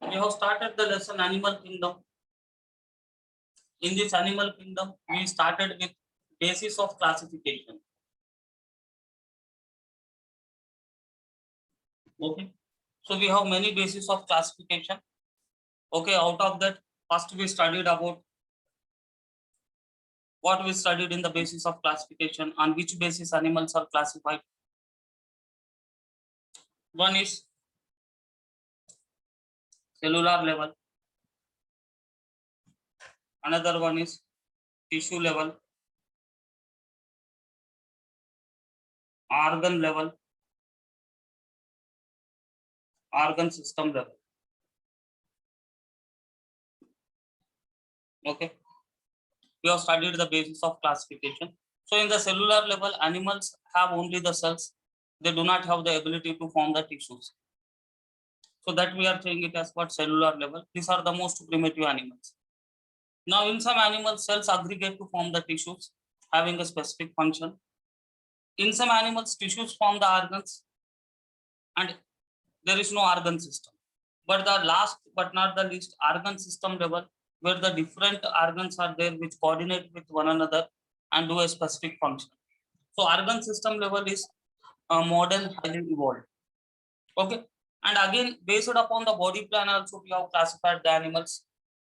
We have started the lesson Animal Kingdom. In this Animal Kingdom, we started with basis of classification. Okay. So we have many bases of classification. Okay. Out of that, first we studied about what we studied in the basis of classification, on which basis animals are classified. One is cellular level. Another one is tissue level, organ level, organ system level. Okay. We have studied the basis of classification. So in the cellular level, animals have only the cells. They do not have the ability to form the tissues. So that we are saying it as what cellular level. These are the most primitive animals. Now in some animals, cells aggregate to form the tissues having a specific function. In some animals, tissues form the organs and there is no organ system. But the last but not the least, organ system level, where the different organs are there which coordinate with one another and do a specific function. So organ system level is modern, highly evolved. Okay. And again, based upon the body plan also, we have classified the animals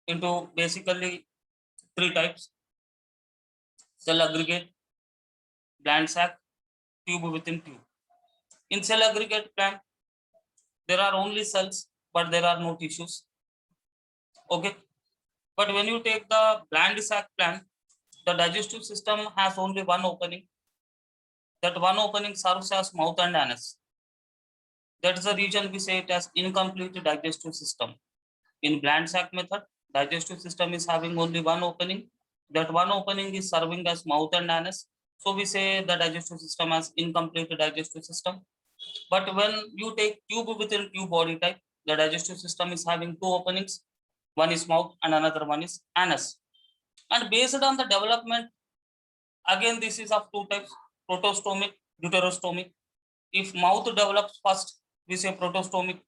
into basically three types: cell aggregate, gland sac, tube within tube. In cell aggregate plan, there are only cells, but there are no tissues. Okay. But when you take the gland sac plan, the digestive system has only one opening. That one opening serves as mouth and anus. That is the reason we say it as incomplete digestive system. In gland sac method, digestive system is having only one opening. That one opening is serving as mouth and anus. So we say the digestive system as incomplete digestive system. But when you take tube within tube body type, the digestive system is having two openings. One is mouth and another one is anus. And based on the development, again this is of two types: protostomic, deuterostomic. If mouth develops first, we say protostomic.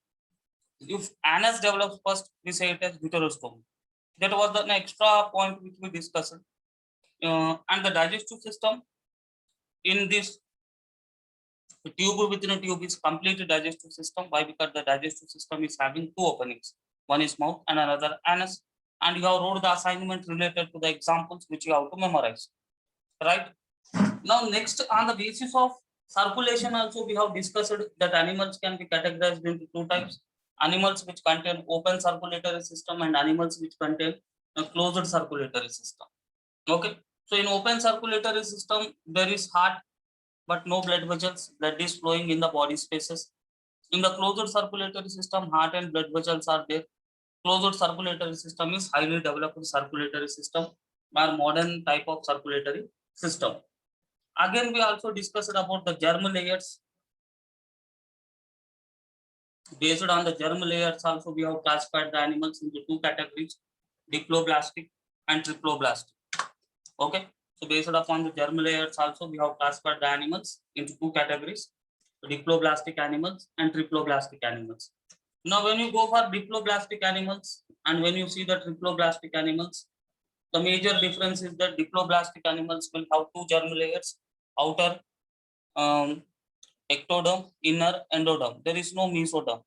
If anus develops first, we say it as deuterostomic. That was the extra point which we discussed. And the digestive system in this tube within a tube is complete digestive system. Why? Because the digestive system is having two openings. One is mouth and another anus. And you have wrote the assignment related to the examples which you have to memorize. Right? Now, next, on the basis of circulation, also we have discussed that animals can be categorized into two types: animals which contain open circulatory system and animals which contain a closed circulatory system. Okay. So in open circulatory system, there is heart, but no blood vessels. Blood is flowing in the body spaces. In the closed circulatory system, heart and blood vessels are there. Closed circulatory system is highly developed circulatory system or modern type of circulatory system. Again, we also discussed about the germ layers. Based on the germ layers, also we have classified the animals into two categories: diploblastic and triploblastic. Okay. So based upon the germ layers, also we have classified the animals into two categories: diploblastic animals and triploblastic animals. Now, when you go for diploblastic animals and when you see the triploblastic animals, the major difference is that diploblastic animals will have two germ layers: outer ectoderm, inner endoderm. There is no mesoderm.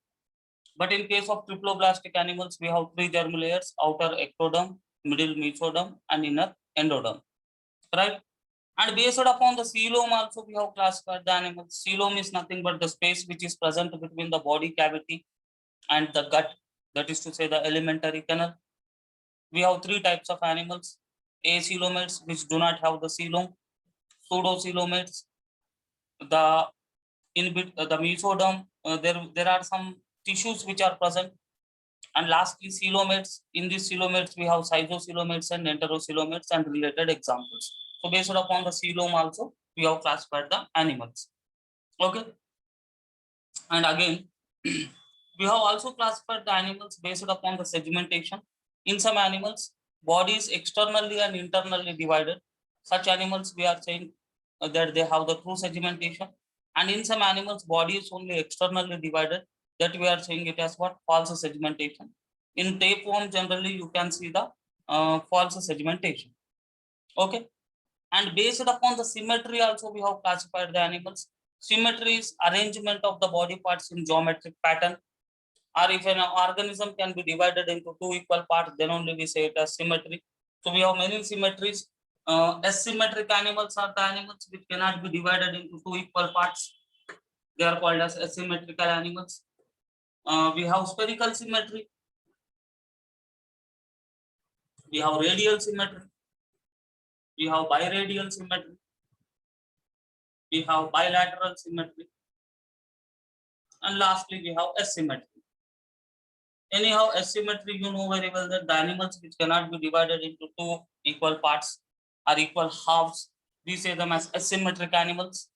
But in case of triploblastic animals, we have three germ layers: outer ectoderm, middle mesoderm, and inner endoderm. Right? And based upon the coelom, also we have classified the animals. Coelom is nothing but the space which is present between the body cavity and the gut, that is to say the alimentary canal. We have three types of animals: acoelomates, which do not have the coelom; pseudocoelomates, the the mesoderm, there are some tissues which are present; and lastly coelomates. In these coelomates, we have schizocoelomates and enterocoelomates and related examples. So based upon the coelom also, we have classified the animals. Okay. And again, we have also classified the animals based upon the segmentation. In some animals, body is externally and internally divided. Such animals we are saying that they have the true segmentation. And in some animals, body is only externally divided. That we are saying it as what? False segmentation. In tapeworm, generally you can see the false segmentation. Okay, and based upon the symmetry also we have classified the animals. Symmetry is arrangement of the body parts in geometric pattern, or if an organism can be divided into two equal parts, then only we say it as symmetry. So we have many symmetries. Asymmetric animals are the animals which cannot be divided into two equal parts. They are called as asymmetrical animals. We have spherical symmetry. We have radial symmetry. We have biradial symmetry. We have bilateral symmetry. And lastly, we have asymmetry. Anyhow, asymmetry, you know very well that the animals which cannot be divided into two equal parts or equal halves, we say them as asymmetric animals.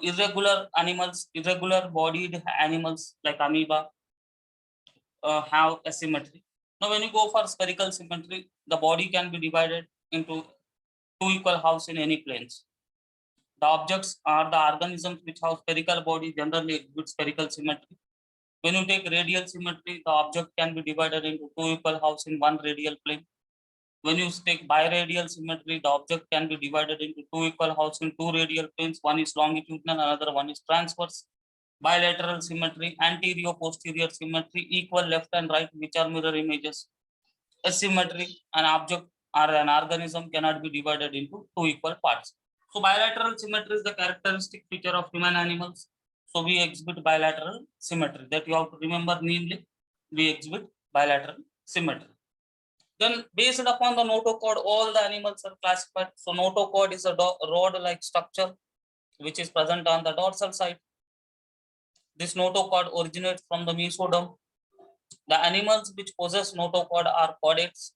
Irregular animals, irregular bodied animals like amoeba have asymmetry. Now, when you go for spherical symmetry, the body can be divided into two equal halves in any planes. The objects are the organisms which have spherical body generally exhibit spherical symmetry. When you take radial symmetry, the object can be divided into two equal halves in one radial plane. When you take biradial symmetry, the object can be divided into two equal halves in two radial planes. One is longitudinal, another one is transverse. Bilateral symmetry, anterior-posterior symmetry, equal left and right, which are mirror images. Asymmetry, an object or an organism cannot be divided into two equal parts. So bilateral symmetry is the characteristic feature of human animals. So we exhibit bilateral symmetry. That you have to remember neatly. We exhibit bilateral symmetry. Then based upon the notochord, all the animals are classified. So notochord is a rod-like structure which is present on the dorsal side. This notochord originates from the mesoderm. The animals which possess notochord are chordates.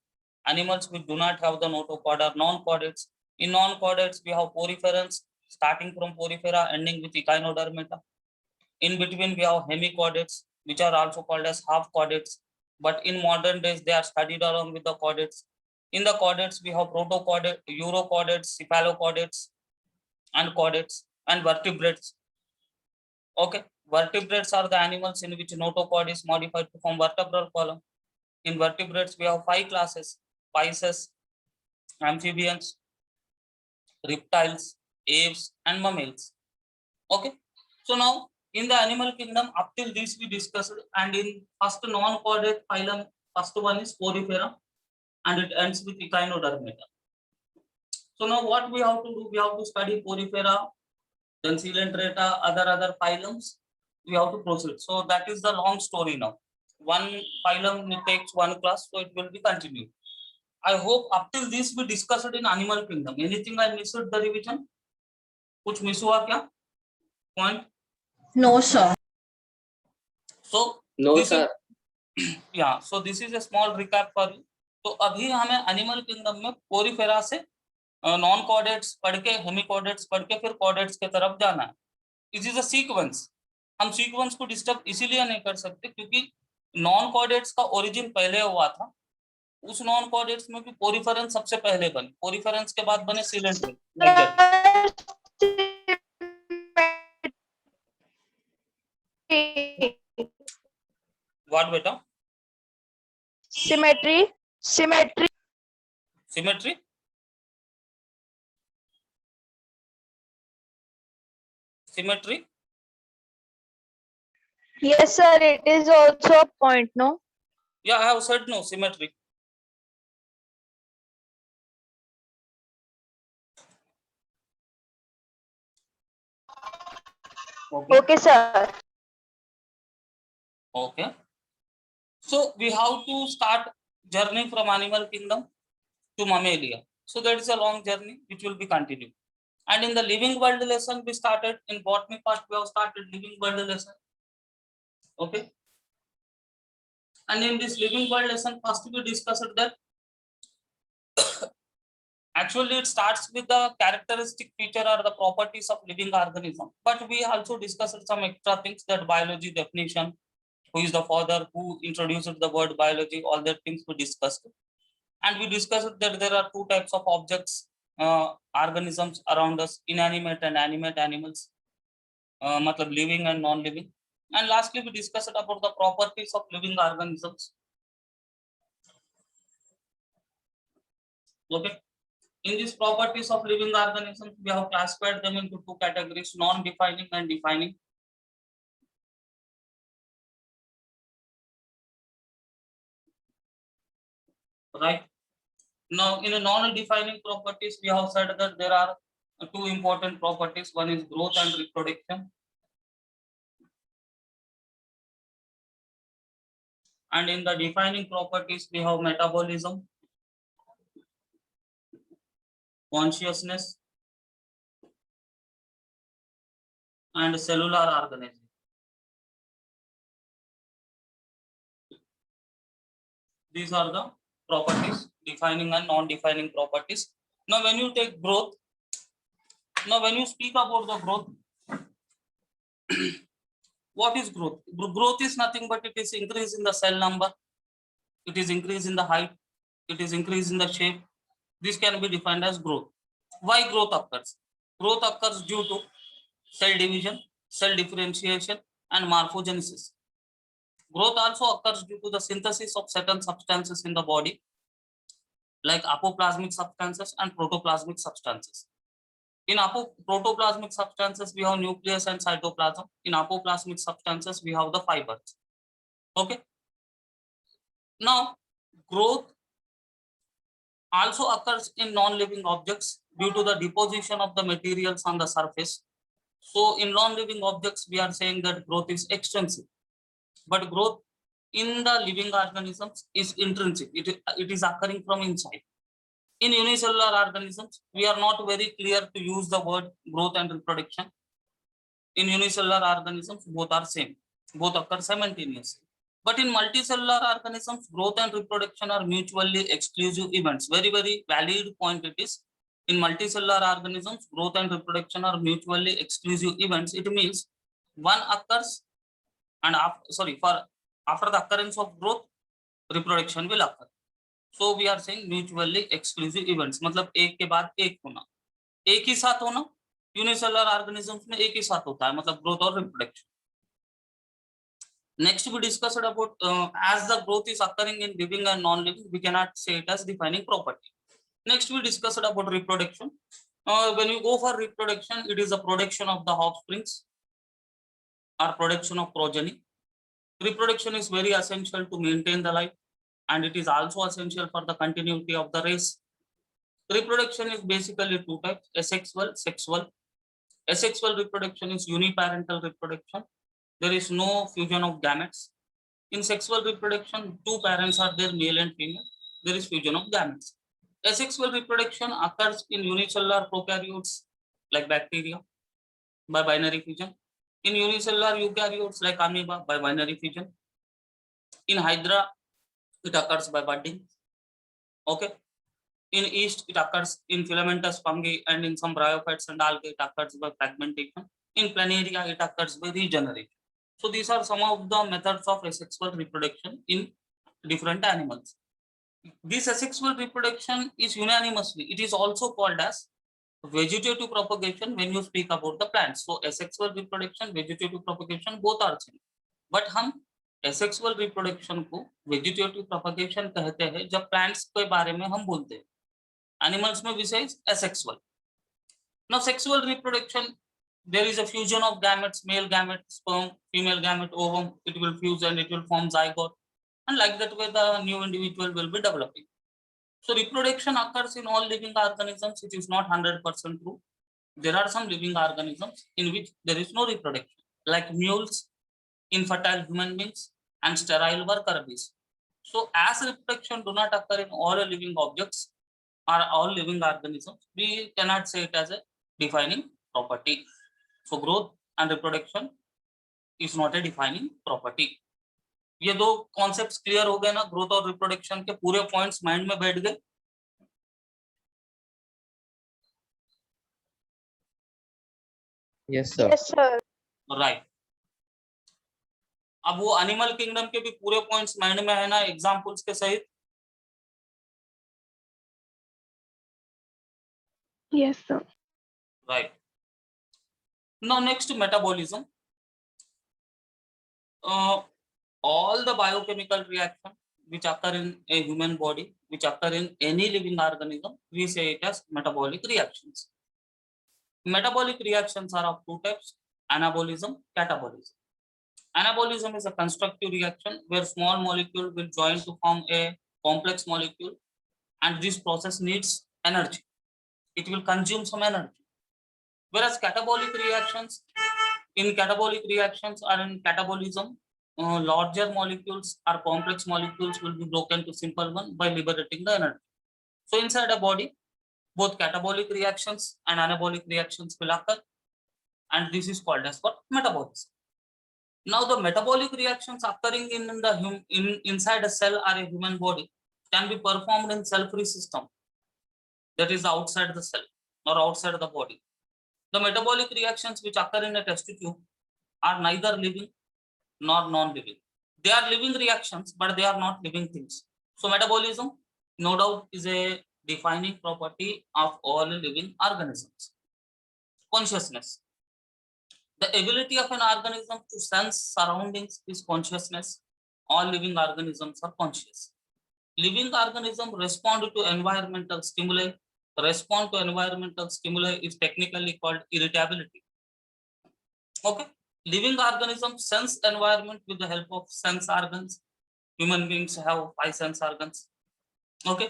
Animals which do not have the notochord are non-chordates. In non-chordates, we have poriferans, starting from porifera, ending with echinodermata. In between, we have hemichordates, which are also called as half chordates. But in modern days, they are studied along with the chordates. In the chordates, we have protochordates, urochordates, cephalochordates, and chordates, and vertebrates. Okay, vertebrates are the animals in which notochord is modified to form vertebral column. In vertebrates, we have 5 classes: pisces, amphibians, reptiles, aves, and mammals. Okay, so now in the animal kingdom, up till this we discussed, and in first non-chordate phylum, first one is porifera, and it ends with echinodermata. So now what we have to do? We have to study porifera, then coelenterata, other phylums. We have to proceed. So that is the long story now. One phylum takes one class, so it will be continued. I hope up till this we discussed in animal kingdom. Anything I missed the revision? कुछ miss हुआ क्या? Point? No, sir. So No, sir. yeah, so this is a small recap for you. तो अभी हमें animal kingdom में Porifera से non chordates पढ़ के हेमिकॉर्डेट्स पढ़ के फिर कॉर्डेट्स की तरफ जाना है. It is a sequence. हम सीक्वेंस को डिस्टर्ब इसीलिए नहीं कर सकते क्योंकि नॉन कॉर्डेट्स का ओरिजिन पहले हुआ था. उस नॉन कॉर्डेट्स में भी पोरीफेरन सबसे पहले बने. पोरीफेरंस के बाद बने सीलेंट्रिक. व्हाट बेटा? Symmetry. Symmetry. Symmetry? Yes, sir. It is also a point, no? Yeah, I have said no, symmetry. Okay, sir. Okay. So we have to start journey from animal kingdom to mammalia. So that is a long journey which will be continued. And in the living world lesson, we started in botany part. We have started living world lesson. Okay. And in this living world lesson, first we discussed that actually it starts with the characteristic feature or the properties of living organism. But we also discussed some extra things, that biology definition, who is the father, who introduced the word biology, all that things we discussed. And we discussed that there are two types of objects, organisms around us, inanimate and animate animals, matlab living and non-living. And lastly, we discussed about the properties of living organisms. Okay. In these properties of living organisms, we have classified them into two categories: non-defining and defining. Right. Now, in a non-defining properties, we have said that there are two important properties. One is growth and reproduction. And in the defining properties, we have metabolism, consciousness, and cellular organism. These are the properties, defining and non-defining properties. Now, when you take growth, now when you speak about the growth, what is growth? Growth is nothing but it is increase in the cell number, it is increase in the height, it is increase in the shape. This can be defined as growth. Why growth occurs? Growth occurs due to cell division, cell differentiation, and morphogenesis. Growth also occurs due to the synthesis of certain substances in the body, like apoplasmic substances and protoplasmic substances. In protoplasmic substances, we have nucleus and cytoplasm. In apoplasmic substances, we have the fibers. Okay. Now, growth also occurs in non-living objects due to the deposition of the materials on the surface. So, in non-living objects, we are saying that growth is extensive, but growth in the living organisms is intrinsic. It is occurring from inside. In unicellular organisms, we are not very clear to use the word growth and reproduction. In unicellular organisms, both are same, both occur simultaneously. But in multicellular organisms, growth and reproduction are mutually exclusive events. Very, very valid point it is. In multicellular organisms, growth and reproduction are mutually exclusive events. It means one occurs and after the occurrence of growth, reproduction will occur. So we are saying mutually exclusive events. मतलब एक के बाद एक होना, एक ही साथ होना. Unicellular organisms में एक ही साथ होता है, मतलब growth और reproduction. Next we discussed about as the growth is occurring in living and non-living, we cannot say it as defining property. Next we discussed about reproduction. When you go for reproduction, it is the production of the offsprings or production of progeny. Reproduction is very essential to maintain the life, and it is also essential for the continuity of the race. Reproduction is basically two types: asexual, sexual. Asexual reproduction is uniparental reproduction. There is no fusion of gametes. In sexual reproduction, two parents are there, male and female. There is fusion of gametes. Asexual reproduction occurs in unicellular prokaryotes like bacteria by binary fission. In unicellular eukaryotes like amoeba by binary fission. In hydra, it occurs by budding. Okay. In yeast, it occurs in filamentous fungi, and in some bryophytes and algae, it occurs by fragmentation. In planaria, it occurs by regeneration. So these are some of the methods of asexual reproduction in different animals. This asexual reproduction is unanimously, it is also called as vegetative propagation when you speak about the plants. So asexual reproduction, vegetative propagation, both are same. But हम asexual reproduction को vegetative propagation कहते हैं जब plants के बारे में हम बोलते हैं. Animals में we say asexual. Now sexual reproduction, there is a fusion of gametes, male gamete, sperm, female gamete, ovum. It will fuse and it will form zygote, and like that way the new individual will be developing. So reproduction occurs in all living organisms. It is not 100% true. There are some living organisms in which there is no reproduction, like mules, infertile human beings, and sterile worker bees. So as reproduction do not occur in all living objects or all living organisms, we cannot say it as a defining property. So growth and reproduction is not a defining property. ये दो concepts clear हो गए ना, growth और reproduction के पूरे points mind में बैठ गए. Yes, sir. Yes, sir. Right. अब वो एनिमल किंगडम के भी पूरे पॉइंट्स माइंड में है ना, एग्जांपल्स के सहित. Yes, sir. Right. Now next, metabolism. All the biochemical reaction, which occur in a human body, which occur in any living organism, we say it as metabolic reactions. Metabolic reactions are of two types: anabolism, catabolism. Anabolism is a constructive reaction where small molecule will join to form a complex molecule, and this process needs energy. It will consume some energy. Whereas catabolic reactions, in catabolic reactions or in catabolism, larger molecules or complex molecules will be broken to simple one by liberating the energy. So inside a body, both catabolic reactions and anabolic reactions will occur, and this is called as what? Metabolism. Now the metabolic reactions occurring in the inside a cell or a human body can be performed in cell-free system, that is outside the cell or outside the body. The metabolic reactions which occur in a test tube are neither living nor non-living. They are living reactions, but they are not living things. So metabolism, no doubt, is a defining property of all living organisms. Consciousness. The ability of an organism to sense surroundings is consciousness. All living organisms are conscious. Living organisms respond to environmental stimuli. Respond to environmental stimuli is technically called irritability. Okay. Living organisms sense environment with the help of sense organs. Human beings have 5 sense organs. Okay.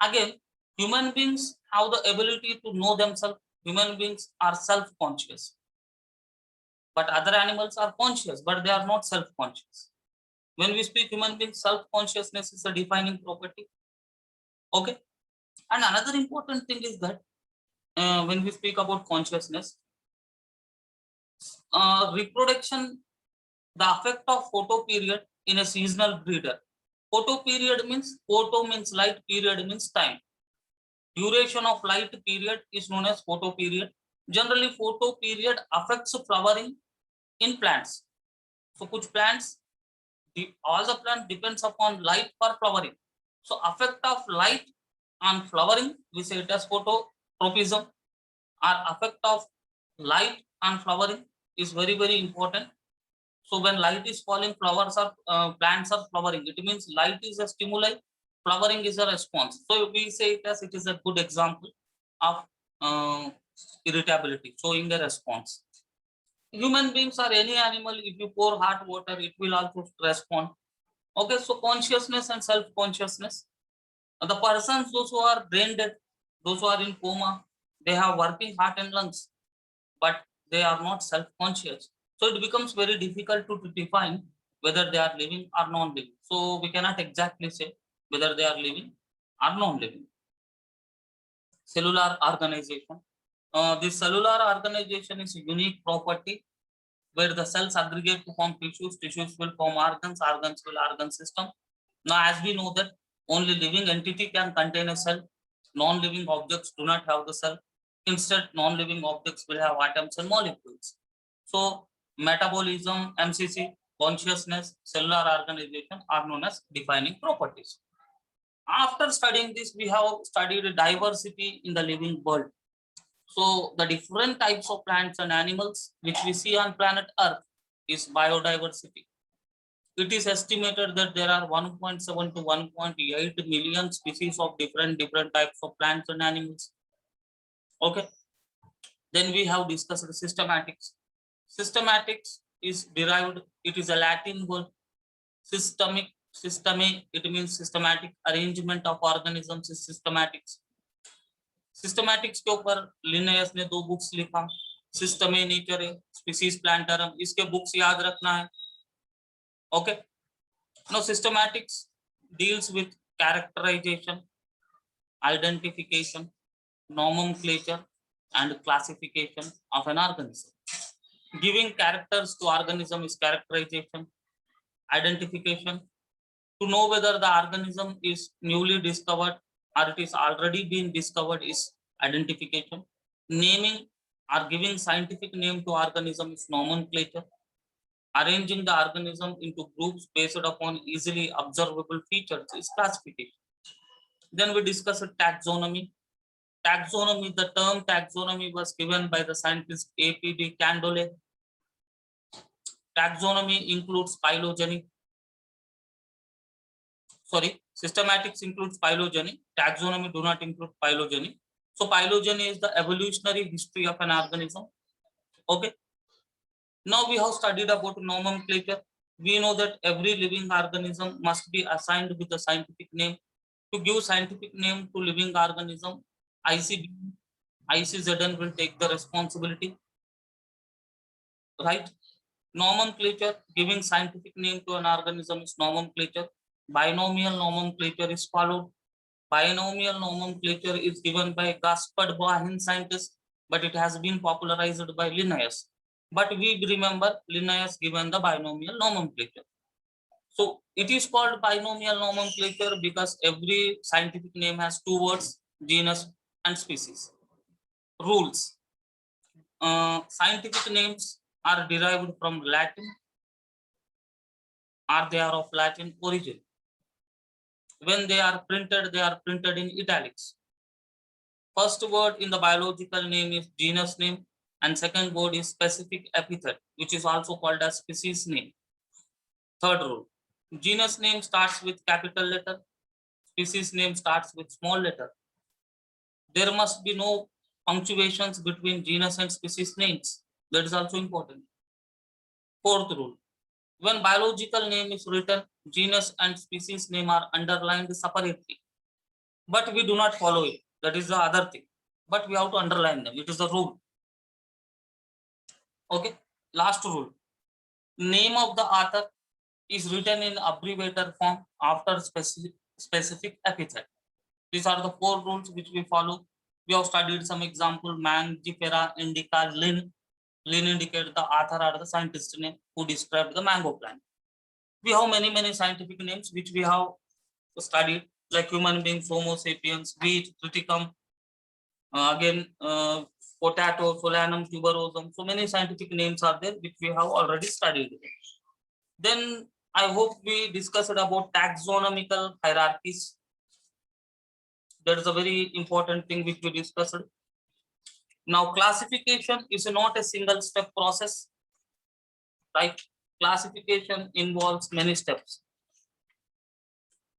Again, human beings have the ability to know themselves. Human beings are self-conscious. But other animals are conscious, but they are not self-conscious. When we speak human beings, self-consciousness is a defining property. Okay. And another important thing is that when we speak about consciousness, reproduction, the effect of photoperiod in a seasonal breeder. Photoperiod means, photo means light, period means time. Duration of light period is known as photoperiod. Generally, photoperiod affects flowering in plants. So, which plants? All the plant depends upon light for flowering. So, effect of light on flowering, we say it as phototropism, or effect of light on flowering is very, very important. So when light is falling, flowers are plants are flowering. It means light is a stimuli, flowering is a response. So we say it as it is a good example of irritability, showing a response. Human beings or any animal, if you pour hot water, it will also respond. Okay, so consciousness and self-consciousness. The persons, those who are brain dead, those who are in coma, they have working heart and lungs, but they are not self-conscious. So it becomes very difficult to define whether they are living or non-living. So we cannot exactly say whether they are living or non-living. Cellular organization. This cellular organization is a unique property where the cells aggregate to form tissues, tissues will form organs, organs will organ system. Now, as we know that only living entity can contain a cell, non-living objects do not have the cell. Instead, non-living objects will have atoms and molecules. So, metabolism, MCC, consciousness, cellular organization are known as defining properties. After studying this, we have studied diversity in the living world. So the different types of plants and animals which we see on planet Earth is biodiversity. It is estimated that there are 1.7 to 1.8 million species of different types of plants and animals. Okay. Then we have discussed systematics. Systematics is derived, it is a Latin word. Systeme, it means systematic arrangement of organisms is systematics. Systematics के ऊपर Linnaeus ने 2 books लिखा, सिस्टमे nature, species प्लांटरम, इसके books याद रखना है. Okay. No systematics deals with characterisation, identification, nomenclature and classification of an organism. Giving characters to organism is characterization. Identification, to know whether the organism is newly discovered or it is already been discovered, is identification. Naming or giving scientific name to organism is nomenclature. Arranging the organism into groups based upon easily observable features is classification. Then we discussed taxonomy. Taxonomy, the term taxonomy was given by the scientist A.P.D. Candolle. Taxonomy includes phylogeny, sorry, systematics includes phylogeny, taxonomy do not include phylogeny. So phylogeny is the evolutionary history of an organism. Okay. Now we have studied about nomenclature. We know that every living organism must be assigned with a scientific name. To give scientific name to living organism, ICZN will take the responsibility. Right? Nomenclature, giving scientific name to an organism is nomenclature. Binomial nomenclature is followed. Binomial nomenclature is given by Gaspard Bohin scientist, but it has been popularized by Linnaeus. But we remember Linnaeus given the binomial nomenclature. So it is called binomial nomenclature because every scientific name has two words, genus and species. Rules. Scientific names are derived from Latin, or they are of Latin origin. When they are printed in italics. First word in the biological name is genus name, and second word is specific epithet, which is also called as species name. Third rule, genus name starts with capital letter, species name starts with small letter. There must be no punctuations between genus and species names. That is also important. Fourth rule, when biological name is written, genus and species name are underlined separately. But we do not follow it. That is the other thing. But we have to underline them. It is the rule. Okay. Last rule. Name of the author is written in abbreviated form after specific epithet. These are the four rules which we follow. We have studied some example: Mangifera indica Lin. Lin indicates the author or the scientist name who described the mango plant. We have many scientific names which we have studied, like human beings, Homo sapiens, wheat, triticum, potato, solanum, tuberosum. So many scientific names are there which we have already studied. Then I hope we discussed about taxonomical hierarchies. That is a very important thing which we discussed. Now classification is not a single step process, right? Classification involves many steps.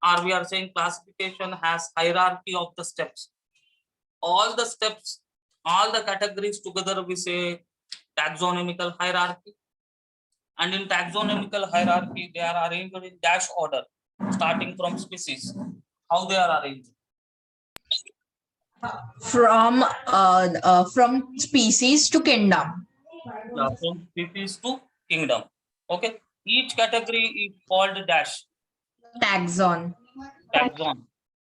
Or we are saying classification has hierarchy of the steps. All the steps, all the categories together we say taxonomical hierarchy. And in taxonomical hierarchy, they are arranged in dash order, starting from species. How they are arranged? From species to kingdom. Yeah, from species to kingdom. Okay. Each category is called dash. Taxon. Taxon.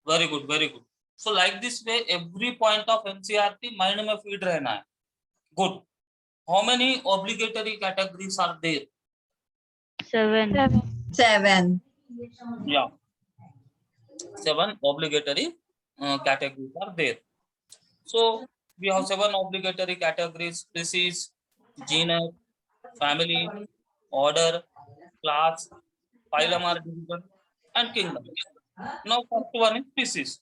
Very good, very good. So like this way, every point of NCRT mind में feed रहना है. Good. How many obligatory categories are there? 7. 7. Yeah. 7 obligatory categories are there. So we have 7 obligatory categories: species, genus, family, order, class, phylum or division, and kingdom. Now first one is species.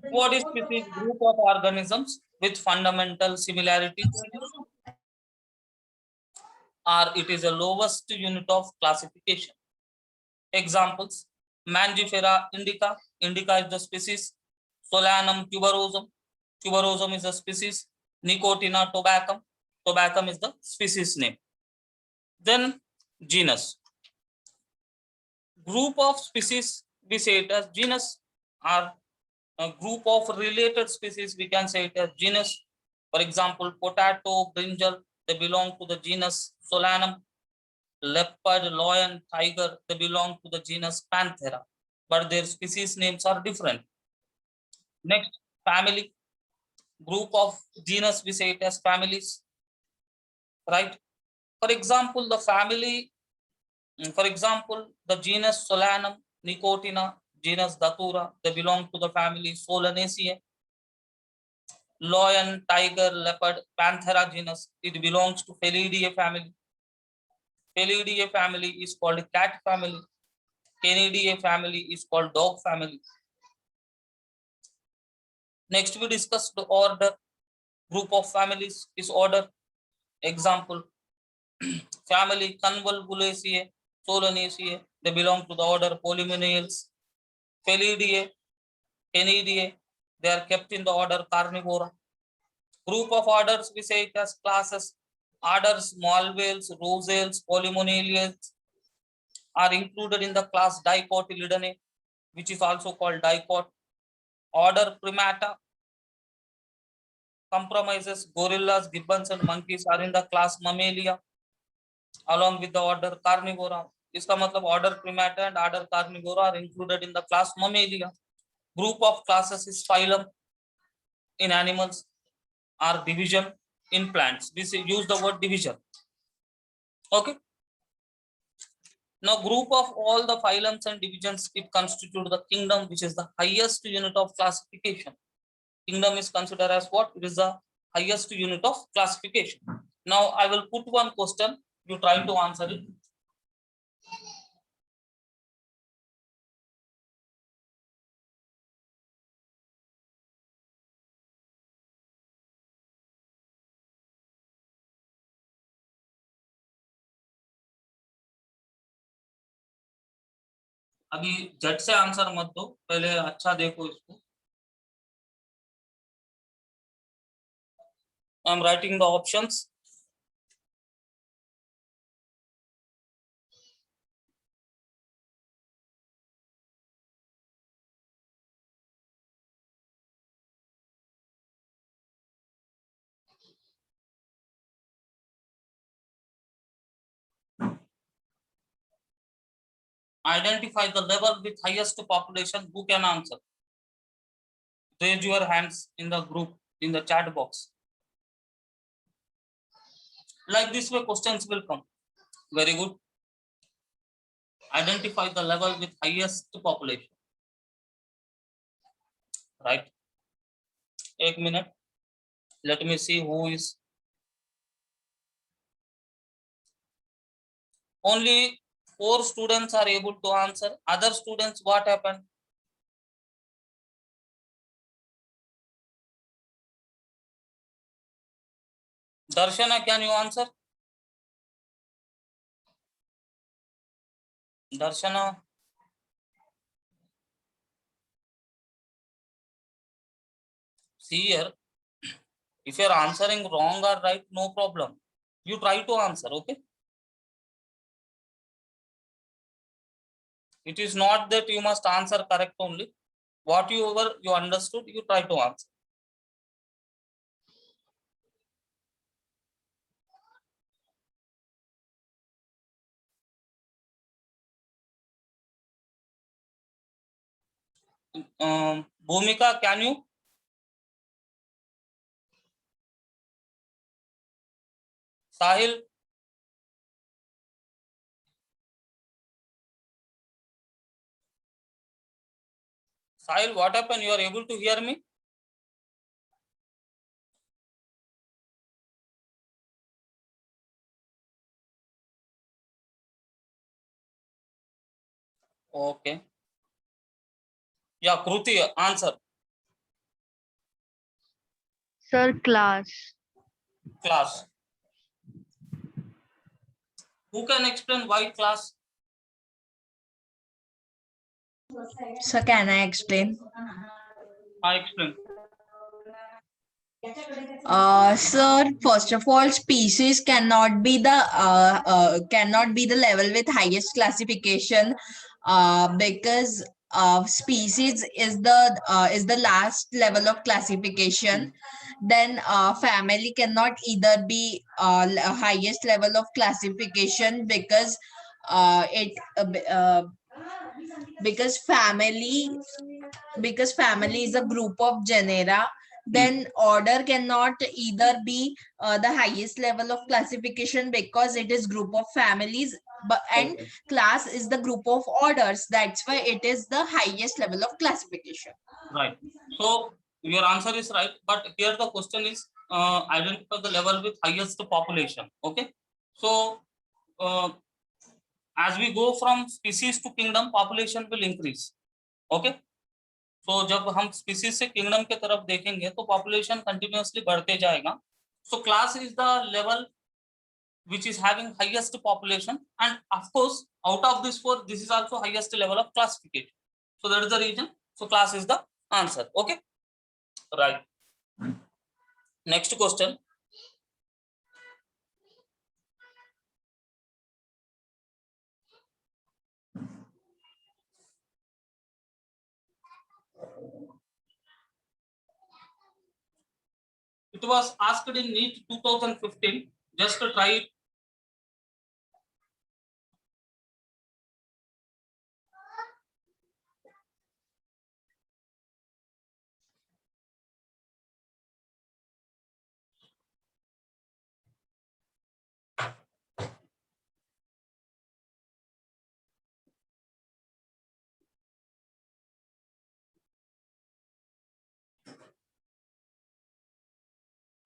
What is species? Group of organisms with fundamental similarities, or it is the lowest unit of classification. Examples: Mangifera indica. Indica is the species. Solanum tuberosum. Tuberosum is the species. Nicotina tobacum. Tobacum is the species name. Then genus. Group of species, we say it as genus, or a group of related species, we can say it as genus. For example, potato, brinjal, they belong to the genus Solanum. Leopard, lion, tiger, they belong to the genus Panthera, but their species names are different. Next, family. Group of genus, we say it as families, right? For example, the genus Solanum, Nicotina, genus Datura, they belong to the family Solanaceae. Lion, tiger, leopard, Panthera genus, it belongs to Felidae family. Felidae family is called cat family. Canidae family is called dog family. Next, we discuss the order. Group of families is order. Example, family Convolvulaceae, Solanaceae, they belong to the order Polynomials. Felidae, Canidae, they are kept in the order Carnivora. Group of orders, we say it as classes. Orders, small whales, rosales, polymonelians are included in the class Dicotyledonea, which is also called dicot. Order Primata compromises gorillas, gibbons, and monkeys are in the class Mammalia, along with the order Carnivora. इसका मतलब order Primata and order Carnivora are included in the class Mammalia. Group of classes is phylum in animals, or division in plants. We use the word division. Okay. Now, group of all the phylums and divisions, it constitute the kingdom, which is the highest unit of classification. Kingdom is considered as what? It is the highest unit of classification. Now, I will put one question. You try to answer it. अभी झट से answer मत दो, पहले अच्छा देखो इसको. I am writing the options. Identify the level with highest population. Who can answer? Raise your hands in the group, in the chat box. Like this way questions will come. Very good. Identify the level with highest population. Right. 1 minute. Let me see who is. Only 4 students are able to answer. Other students, what happened? Darshana, can you answer? Darshana. See here, if you are answering wrong or right, no problem. You try to answer, okay? It is not that you must answer correct only. Whatever you understood, you try to answer. Bhumika, can you? Sahil? Sahil, what happened? You are able to hear me? Okay. Yeah, Kruti, answer. Sir, class. Class. Who can explain why class? So can I explain? I explain. Sir, first of all, species cannot be the level with highest classification, because species is the last level of classification. Then family cannot either be highest level of classification, because it because family is a group of genera. Then order cannot either be the highest level of classification, because it is group of families, and Okay. class is the group of orders. That's why it is the highest level of classification. Right. So your answer is right, but here the question is identify the level with highest population. Okay. So as we go from species to kingdom, population will increase. Okay. So जब हम species से kingdom के तरफ देखेंगे तो population continuously बढ़ते जाएगा. So class is the level which is having highest population, and of course out of this 4, this is also highest level of classification. So that is the reason. So class is the answer. Okay. Right. Next question. It was asked in NEET 2015. Just to try it.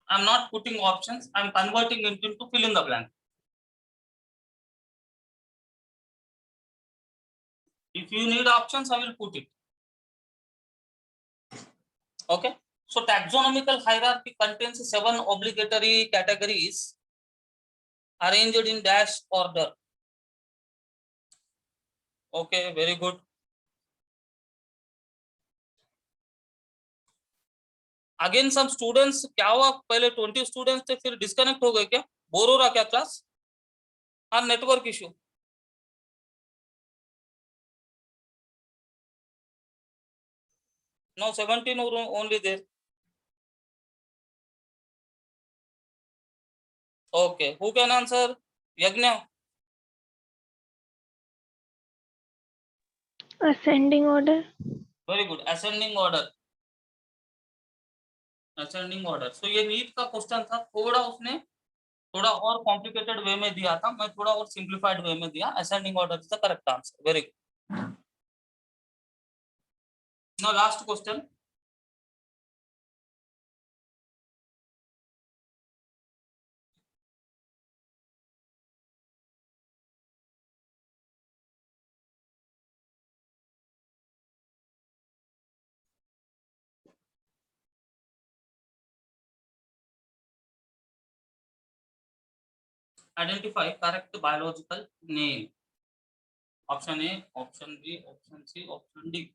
I'm not putting options. I'm converting it into fill in the blank. If you need options, I will put it. Okay. So taxonomical hierarchy contains 7 obligatory categories arranged in dash order. Okay, very good. Again some students क्या हुआ, पहले 20 students थे फिर disconnect हो गए क्या, bore हो रहा क्या क्लास? हाँ, network issue. No, 17 only there. Okay, who can answer? Yagna. Ascending order. Very good. Ascending order. Ascending order. So ये नीट का क्वेश्चन था, थोड़ा उसने थोड़ा और कॉम्प्लिकेटेड वे में दिया था, मैं थोड़ा और सिंप्लीफाइड वे में दिया. Ascending order is the correct answer. Very good. Now last question. Identify correct biological name. Option A, option B, option C, option D.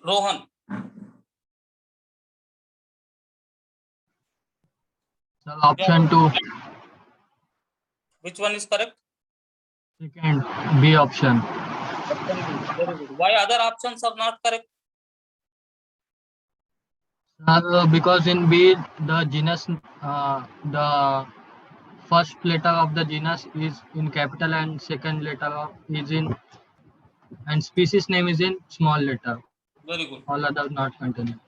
Rohan. Sir, option 2. Which one is correct? Second, B option. Option B. Very good. Why other options are not correct? Sir, because in B, the genus, the first letter of the genus is in capital and second letter is in, and species name is in small letter. Very good. All others not contained.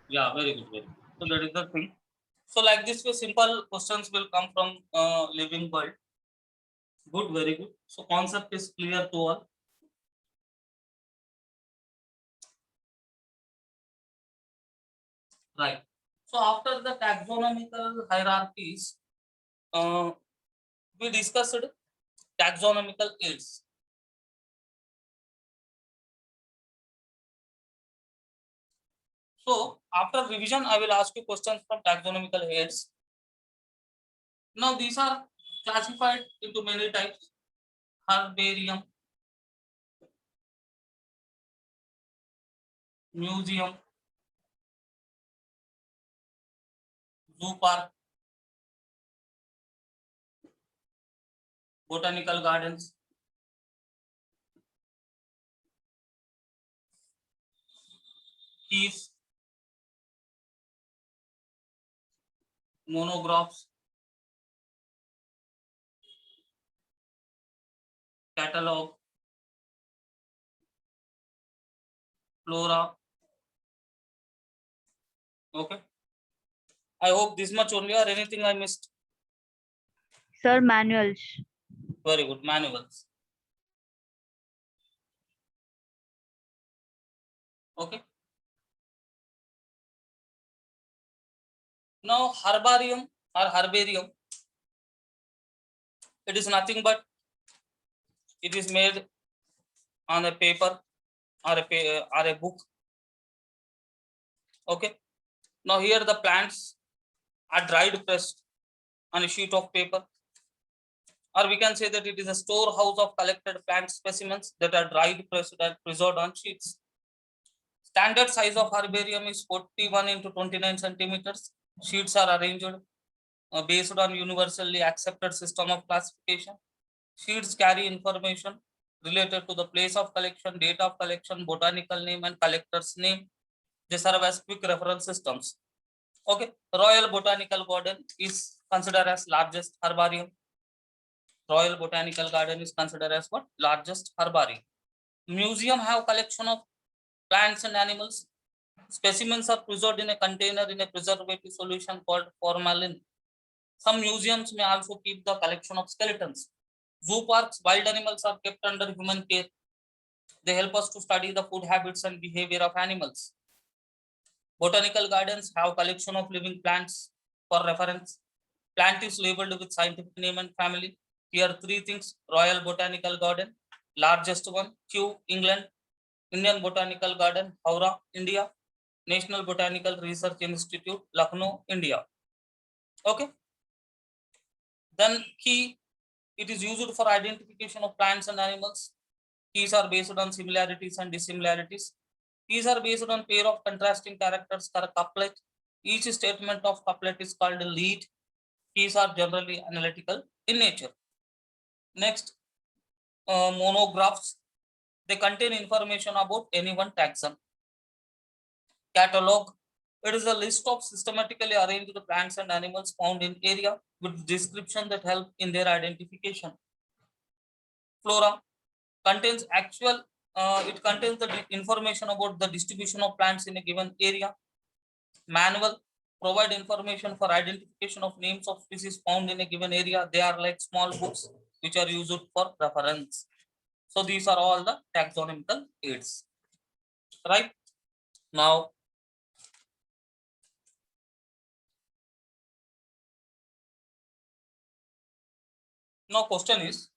Yeah, very good. Very good. So that is the thing. So like this way, simple questions will come from living world. Good, very good. So concept is clear to all. Right. So after the taxonomical hierarchies, we discussed taxonomical aids. So after revision, I will ask you questions from taxonomical aids. Now these are classified into many types: herbarium, museum, zoo park, botanical gardens, keys, monographs, catalog, flora. Okay, I hope this much only, or anything I missed. Sir, manuals. Very good. Manuals. Okay. Now herbarium or herbarium, it is nothing but it is made on a paper or a book. Okay. Now here the plants are dried pressed on a sheet of paper, or we can say that it is a storehouse of collected plant specimens that are dried pressed and preserved on sheets. Standard size of herbarium is 41 into 29 centimeters. Sheets are arranged based on universally accepted system of classification. Sheets carry information related to the place of collection, date of collection, botanical name, and collector's name. They serve as quick reference systems. Okay, Royal Botanical Garden is considered as largest herbarium. Royal Botanical Garden is considered as what? Largest herbarium. Museum have collection of plants and animals. Specimens are preserved in a container in a preservative solution called formalin. Some museums may also keep the collection of skeletons. Zoo parks, wild animals are kept under human care. They help us to study the food habits and behavior of animals. Botanical gardens have collection of living plants for reference. Plant is labeled with scientific name and family. Here three things: Royal Botanical Garden, largest one, Kew, England; Indian Botanical Garden, Howrah, India; National Botanical Research Institute, Lucknow, India. Okay. Then key, it is used for identification of plants and animals. Keys are based on similarities and dissimilarities. Keys are based on pair of contrasting characters or couplet. Each statement of couplet is called a lead. Keys are generally analytical in nature. Next, monographs. They contain information about any one taxon. Catalog. It is a list of systematically arranged plants and animals found in area with description that help in their identification. Flora contains it contains the information about the distribution of plants in a given area. Manual provide information for identification of names of species found in a given area. They are like small books which are used for reference. So these are all the taxonomical aids. Right now, question is,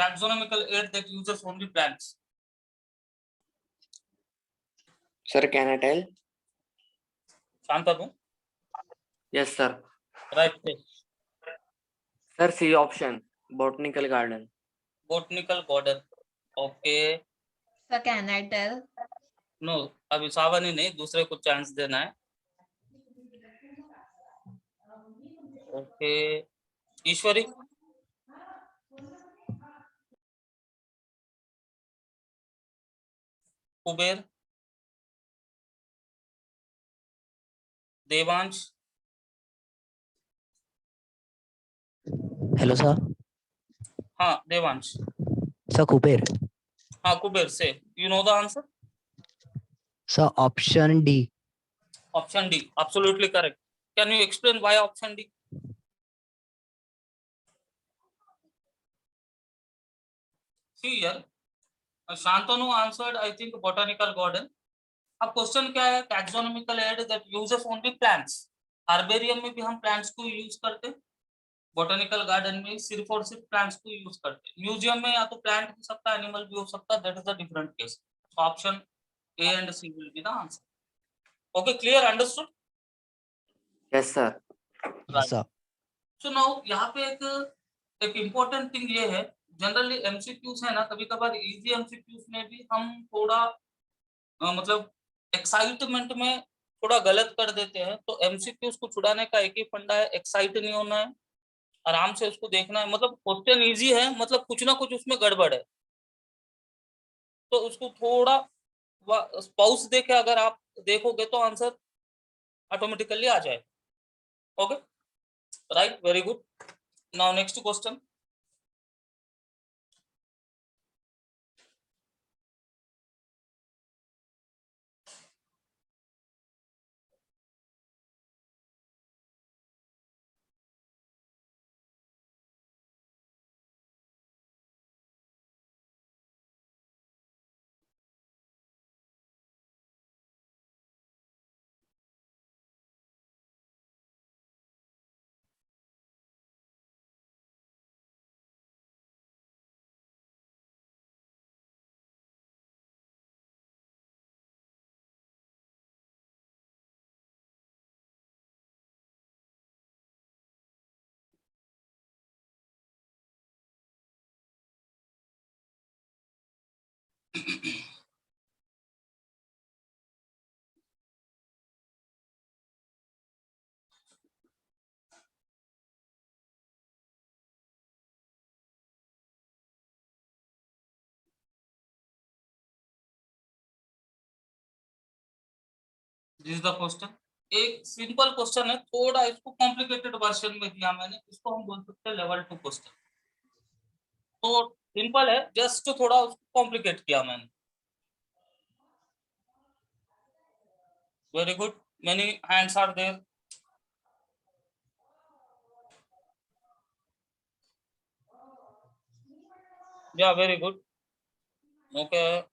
taxonomical aid that uses only plants. Sir, can I tell? Shantanu, Yes, sir. right? Sir, C option, botanical garden. Botanical garden. Okay. Sir, can I tell? No, अभी सावनी नहीं, दूसरे को chance देना है. Okay, Ishwari. Kuber, Devansh, Hello, sir. हाँ Devansh, Sir, Kuber. हाँ Kuber, say you know the answer. Sir, option D. Option D, absolutely correct. Can you explain why option D? See here, Shantanu answered, I think, botanical garden. अब question क्या है? Taxonomical aid that uses only plants. Herbarium में भी हम plants को use करते हैं, botanical garden में सिर्फ और सिर्फ प्लांट्स को यूज करते हैं. म्यूजियम में या तो प्लांट हो सकता है, एनिमल भी हो सकता है. That is the different case. Option A and C will be the answer. Okay, clear, understood. Yes, sir. Yes, sir. So now यहाँ पे एक इम्पोर्टेंट थिंग ये है, जनरली एमसीक्यूज है ना, कभी कभार इजी एमसीक्यूज में भी हम थोड़ा मतलब एक्साइटमेंट में थोड़ा गलत कर देते हैं. तो एमसीक्यूज को छुड़ाने का एक ही फंडा है, एक्साइट नहीं होना है, आराम से उसको देखना है. मतलब क्वेश्चन इजी है, मतलब कुछ ना कुछ उसमें गड़बड़ है, तो उसको थोड़ा पॉज देके अगर आप देखोगे तो आंसर ऑटोमेटिकली आ जाए. Okay, right, very good. Now next question. This is the question. एक सिंपल क्वेश्चन है, थोड़ा इसको कॉम्प्लिकेटेड वर्जन में दिया मैंने. इसको हम बोल सकते हैं लेवल 2 क्वेश्चन. तो सिंपल है, जस्ट थोड़ा उसको कॉम्प्लिकेट किया मैंने. Very good, many hands are there. Yeah very good. Okay,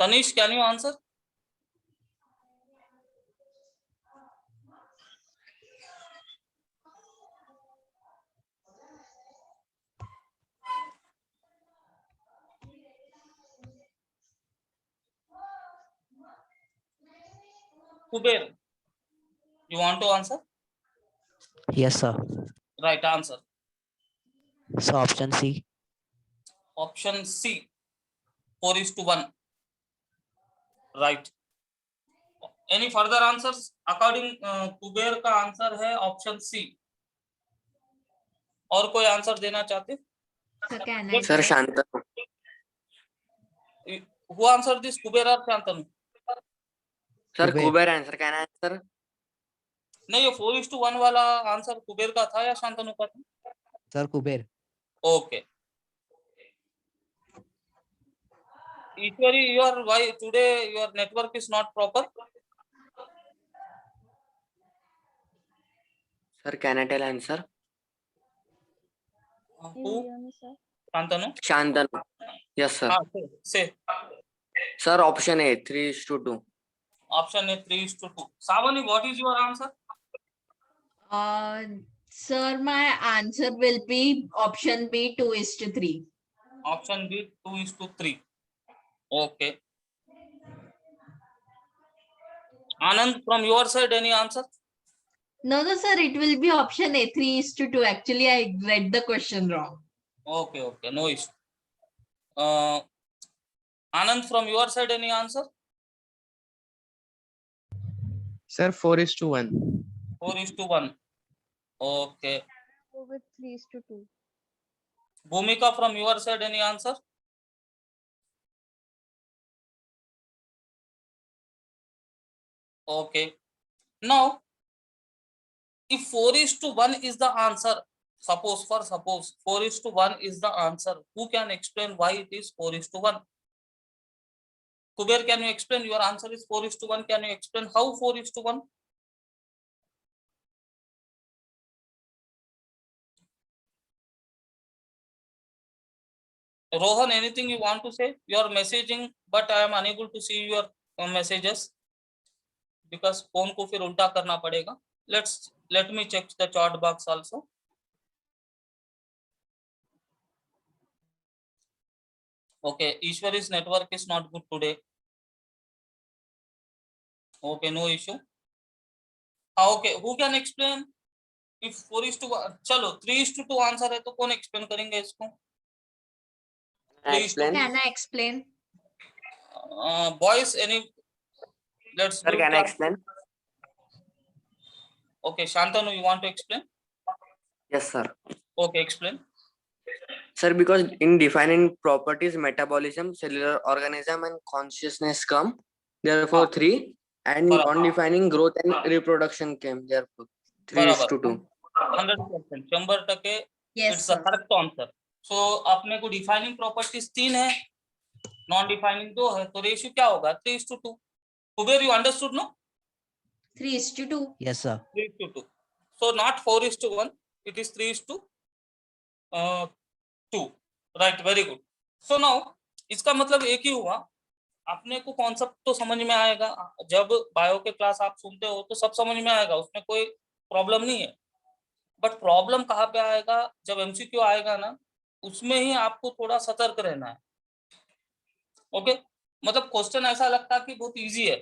Tanish, can you answer? Kuber, you want to answer? Yes, sir. Right answer. So, option C. Option C, 4:1. Right. Any further answers? According Kuber का answer है option C. और कोई answer देना चाहते? Sir, can I Sir, tell? Shantanu. Who answered this, Kuber or Shantanu? Sir, Kuber. Kuber answer. Can I answer? नहीं, ये 4:1 वाला answer Kuber का था या शांतनु का था? Sir, Kuber. Okay. Ishwari, why today your network is not proper? Sir, can I tell answer? Who? Shantanu? Shantanu. Yes, sir. Say. Sir, option A, 3:2. Option A, 3:2. Savani, what is your answer? Sir, my answer will be option B, 2:3. Option B, 2:3. Okay. Anand, from your side, any answer? No, sir, it will be option A, 3:2. Actually, I read the question wrong. Okay, no issue. Anand, from your side, any answer? Sir, 4:1. 4:1. Okay. Go with 3:2. Bhumika, from your side, any answer? Okay. Now, if 4:1 is the answer, suppose 4:1 is the answer, who can explain why it is 4:1? Kuber, can you explain? Your answer is 4:1. Can you explain how 4:1? Rohan, anything you want to say? You are messaging, but I am unable to see your messages because phone को फिर उल्टा करना पड़ेगा. Let me check the chat box also. Okay, Ishwari's network is not good today. Okay, no issue. Okay, who can explain? If 4:1, चलो 3:2 answer है तो कौन explain करेंगे इसको? Can I 3:2. explain? Can I explain? Boys, any? Let's Sir, give can I chance. explain? Okay, Shantanu, you want to explain? Yes, sir. Okay, explain. Sir, because in defining properties, metabolism, cellular organism, and consciousness come, therefore Ah. 3, and Barabar. on defining growth and reproduction came, therefore 3:2. 100%. 100%. Yes, It's the sir. correct answer. So अपने को defining properties 3 है, non defining 2 है, तो ratio क्या होगा? 3:2. Kuber, you understood, no? 3:2. Yes, sir. 3:2. So not 4:1, it is 3:2. Right, very good. So now इसका मतलब एक ही हुआ, अपने को कॉन्सेप्ट तो समझ में आएगा. जब बायो के क्लास आप सुनते हो तो सब समझ में आएगा, उसमें कोई प्रॉब्लम नहीं है. बट प्रॉब्लम कहाँ पे आएगा? जब एमसीक्यू आएगा ना, उसमें ही आपको थोड़ा सतर्क रहना है. ओके, मतलब क्वेश्चन ऐसा लगता है कि बहुत इजी है,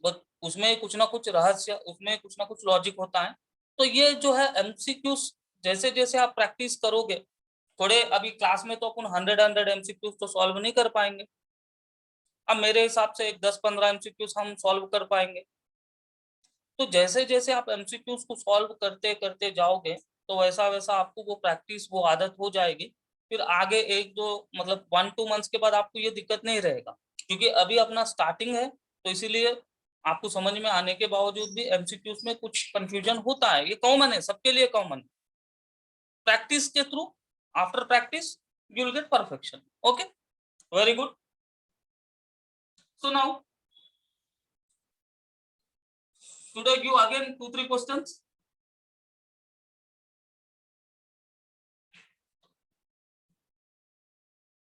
बट उसमें कुछ ना कुछ रहस्य, उसमें कुछ ना कुछ लॉजिक होता है. तो ये जो है एमसीक्यूज, जैसे जैसे आप प्रैक्टिस करोगे, थोड़े अभी क्लास में तो अपन 100 एमसीक्यूज तो सॉल्व नहीं कर पाएंगे. अब मेरे हिसाब से एक 10-15 एमसीक्यूज हम सॉल्व कर पाएंगे. तो जैसे जैसे आप एमसीक्यूज को सॉल्व करते करते जाओगे, तो वैसा वैसा आपको वो प्रैक्टिस, वो आदत हो जाएगी. फिर आगे 1-2 मतलब 1-2 मंथ्स के बाद आपको ये दिक्कत नहीं रहेगा, क्योंकि अभी अपना स्टार्टिंग है. तो इसीलिए आपको समझ में आने के बावजूद भी एमसीक्यूज में कुछ कंफ्यूजन होता है. ये कॉमन है, सबके लिए कॉमन. प्रैक्टिस के through, after practice you will get perfection. Okay, very good. So now should I give again 2-3 questions?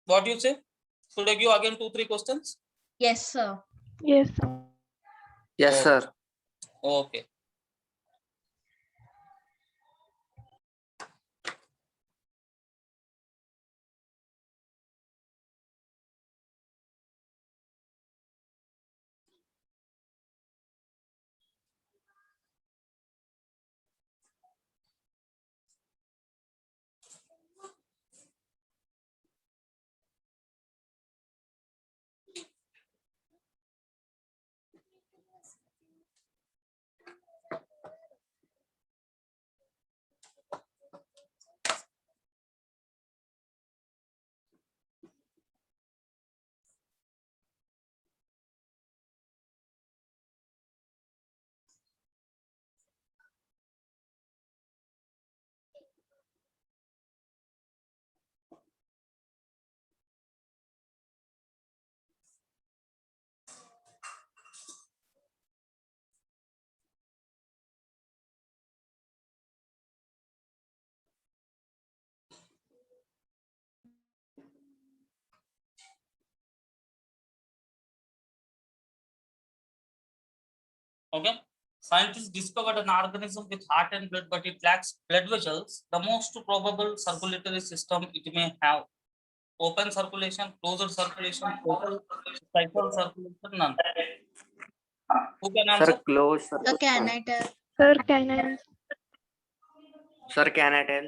What do you say? Should I give again 2-3 questions? Yes, sir. Yes, sir. Yes, Okay. sir. Okay. Okay. Scientists discovered an organism with heart and blood, but it lacks blood vessels. The most probable circulatory system it may have: open circulation, closed circulation, total cycle circulation, none. Who can Sir, answer? close. Sir, can I tell? Sir, can I? Sir, can I tell?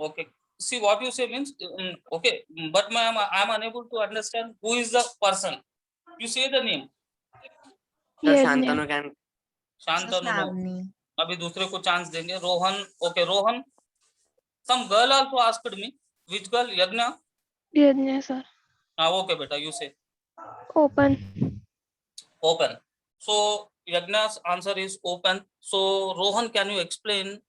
Okay. See, what you say means okay, but ma'am, I am unable to understand who is the person. You say the name. Sir, Yes, Shantanu can. Shantanu no. Savni. अभी दूसरे को chance देंगे. Rohan. Okay, Rohan. Some girl also asked me. Which girl? Yagna? Yajna, sir. Okay, beta. You say. Open. Open. So Yagna's answer is open. So Rohan, can you explain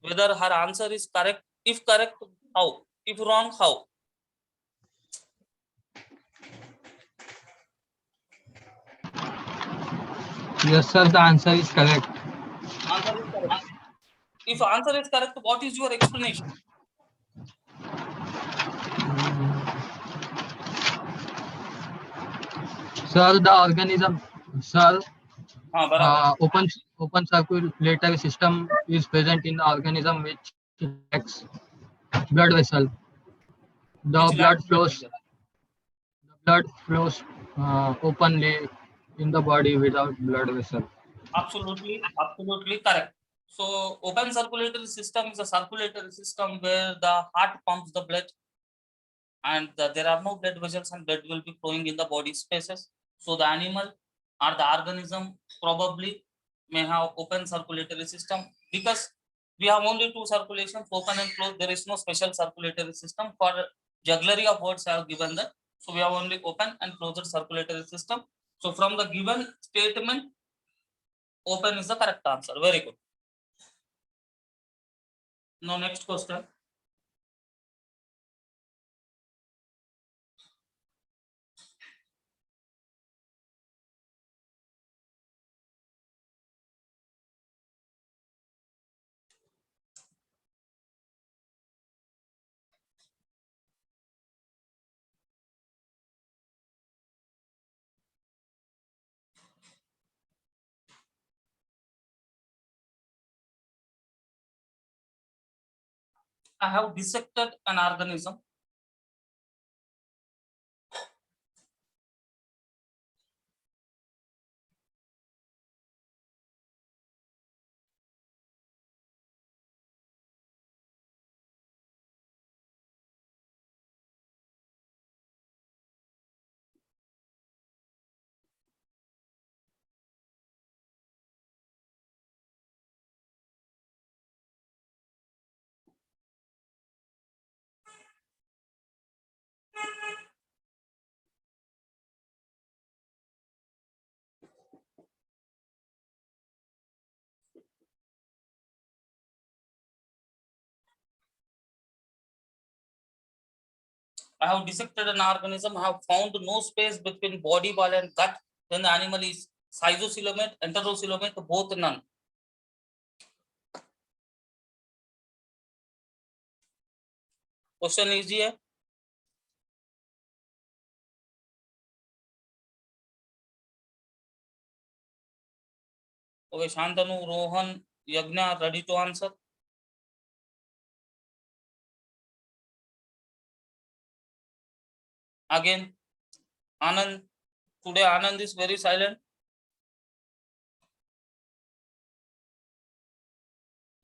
whether her answer is correct? If correct, how? If wrong, how? Yes, sir. The answer is correct. Answer is correct. If answer is correct, what is your explanation? Sir, the organism, sir, बराबर. open circulatory system is present in the organism which lacks blood vessel. The Which blood lacks flows. The blood flows openly in the body without blood vessel. Absolutely, absolutely correct. So open circulatory system is a circulatory system where the heart pumps the blood and there are no blood vessels and blood will be flowing in the body spaces. So the animal or the organism probably may have open circulatory system because we have only two circulations, open and closed. There is no special circulatory system. For jugglery of words I have given that. So we have only open and closed circulatory system. So from the given statement, open is the correct answer. Very good. Now next question. I have dissected an organism. I have dissected an organism. I have found no space between body wall and gut. Then the animal is schizocoelomate, enterocoelomate, both none. Question easy है. Okay, Shantanu, Rohan, Yagna, ready to answer? Again, Anand. Today Anand is very silent.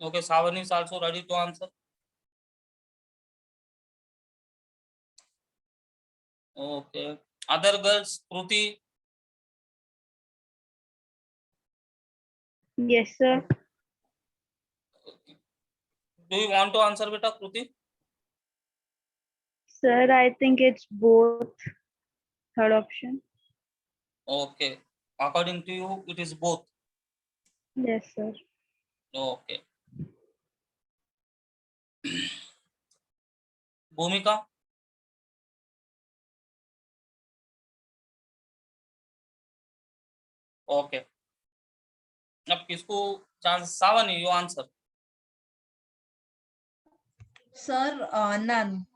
Okay, Savan is also ready to answer. Okay. Other girls, Kruti, Yes, sir. do you want to answer, beta, Kruti? Sir, I think it's both. Third option. Okay. According to you, it is both. Yes, sir. Okay. Bhumika? Okay. अब किसको chance? Savni, you answer. Sir, none.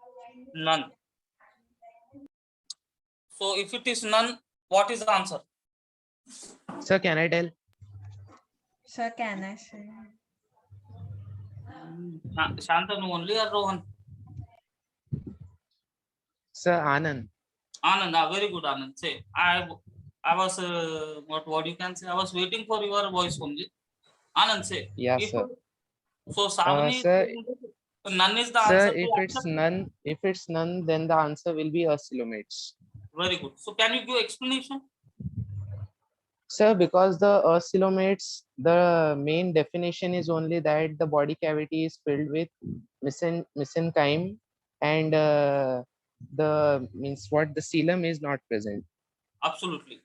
None. So if it is none, what is the answer? Sir, can I tell? Sir, can I say? Shantanu only or Rohan? Sir, Anand. Anand, very good, Anand. Say, I was what you can say. I was waiting for your voice only. Anand, say. Yeah, If- sir. So Savani, Sir, none is the Sir, answer. if to it's accept. none, then the answer will be oscillomates. Very good. So can you give explanation? Sir, because the coelomates, the main definition is only that the body cavity is filled with mesenchyme, and the means what the coelom is not present. Absolutely.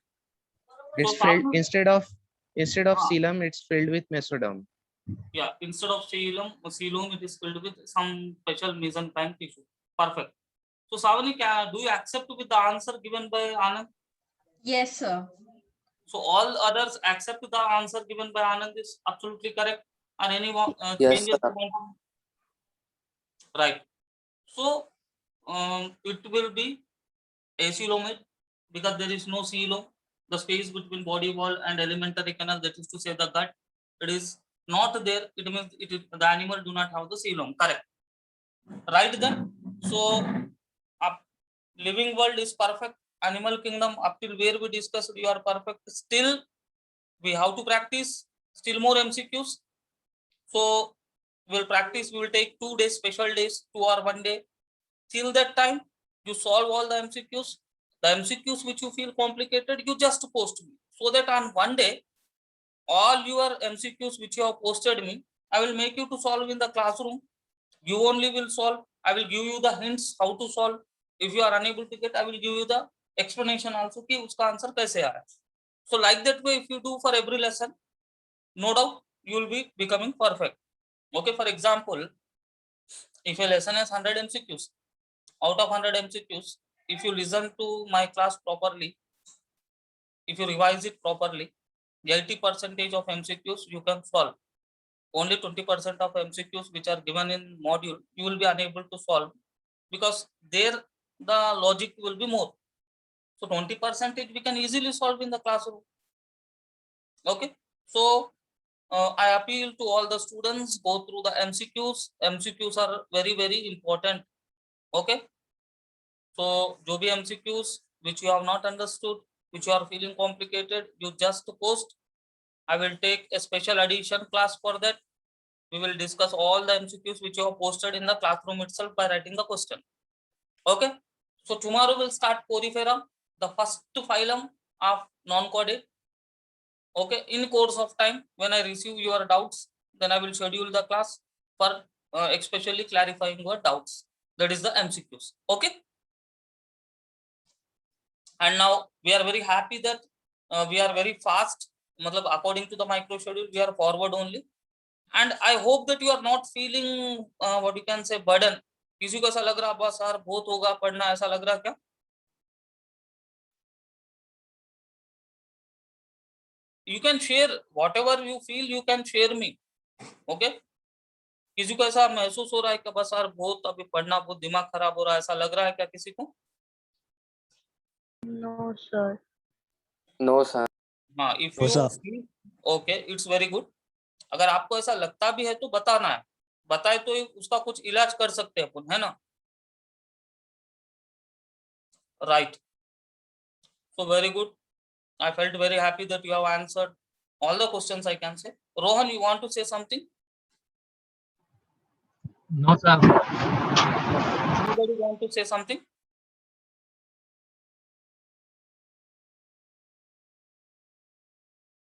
It's So filled Savani, instead of ah, coelom, it's filled with mesoderm. yeah, instead of coelom, it is filled with some special mesenchyme tissue. Perfect. So Savani, do you accept with the answer given by Anand? Yes, sir. So all others accept the answer given by Anand is absolutely correct. And anyone Yes, changes sir. you want to- right. So it will be acoelomate because there is no coelom. The space between body wall and alimentary canal, that is to say the gut, it is not there. It means the animal do not have the coelom. Correct. Right then. So up living world is perfect. Animal kingdom up till where we discussed you are perfect. Still we have to practice still more MCQs. So we'll practice. We will take 2 days, special days, 2 or 1 day. Till that time, you solve all the MCQs. The MCQs which you feel complicated, you just post me. So that on 1 day, all your MCQs which you have posted me, I will make you to solve in the classroom. You only will solve. I will give you the hints how to solve. If you are unable to get, I will give you the explanation also कि उसका answer कैसे आया. So like that way, if you do for every lesson, no doubt you will be becoming perfect. Okay, for example, if a lesson has 100 MCQs, out of 100 MCQs, if you listen to my class properly, if you revise it properly, 80% of MCQs you can solve. Only 20% of MCQs which are given in module, you will be unable to solve because there the logic will be more. So 20% we can easily solve in the classroom. Okay, so I appeal to all the students, go through the MCQs. MCQs are very, very important. Okay. So, जो भी MCQs which you have not understood, which you are feeling complicated, you just post. I will take a special edition class for that. We will discuss all the MCQs which you have posted in the classroom itself by writing the question. Okay. So tomorrow we'll start Porifera, the first phylum of non-chordate. Okay, in course of time, when I receive your doubts, then I will schedule the class for especially clarifying your doubts. That is the MCQs. Okay. And now we are very happy that we are very fast. Matlab, according to the micro schedule, we are forward only. And I hope that you are not feeling what you can say burden. किसी को ऐसा लग रहा बस यार बहुत होगा पढ़ना, ऐसा लग रहा क्या? You can share whatever you feel, you can share me. Okay. किसी को ऐसा महसूस हो रहा है कि बस यार बहुत अभी पढ़ना, बहुत दिमाग खराब हो रहा है, ऐसा लग रहा है क्या किसी को? No, sir. No, sir. हाँ, if No, you sir. feel okay, it's very good. अगर आपको ऐसा लगता भी है तो बताना है, बताए तो उसका कुछ इलाज कर सकते हैं अपन, है ना? Right. So very good. I felt very happy that you have answered all the questions, I can say. Rohan, you want to say something? No, sir. Anybody want to say something?